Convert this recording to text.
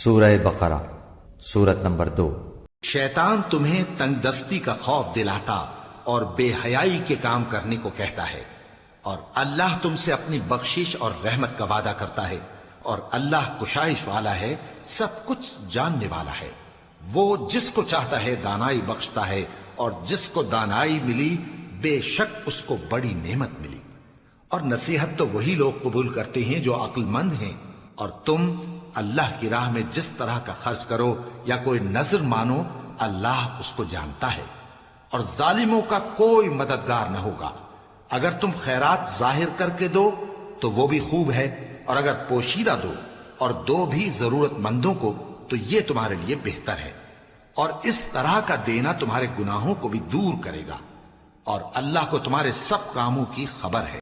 سورہ بقرہ سورت نمبر 2۔ شیطان تمہیں تنگ دستی کا خوف دلاتا اور بے حیائی کے کام کرنے کو کہتا ہے، اور اللہ تم سے اپنی بخشش اور رحمت کا وعدہ کرتا ہے، اور اللہ کشائش والا ہے، سب کچھ جاننے والا ہے۔ وہ جس کو چاہتا ہے دانائی بخشتا ہے، اور جس کو دانائی ملی بے شک اس کو بڑی نعمت ملی۔ اور نصیحت تو وہی لوگ قبول کرتے ہیں جو عقل مند ہیں، اور تم اللہ کی راہ میں جس طرح کا خرچ کرو یا کوئی نذر مانو اللہ اس کو جانتا ہے، اور ظالموں کا کوئی مددگار نہ ہوگا۔ اگر تم خیرات ظاہر کر کے دو تو وہ بھی خوب ہے، اور اگر پوشیدہ دو اور دو بھی ضرورت مندوں کو تو یہ تمہارے لیے بہتر ہے، اور اس طرح کا دینا تمہارے گناہوں کو بھی دور کرے گا، اور اللہ کو تمہارے سب کاموں کی خبر ہے۔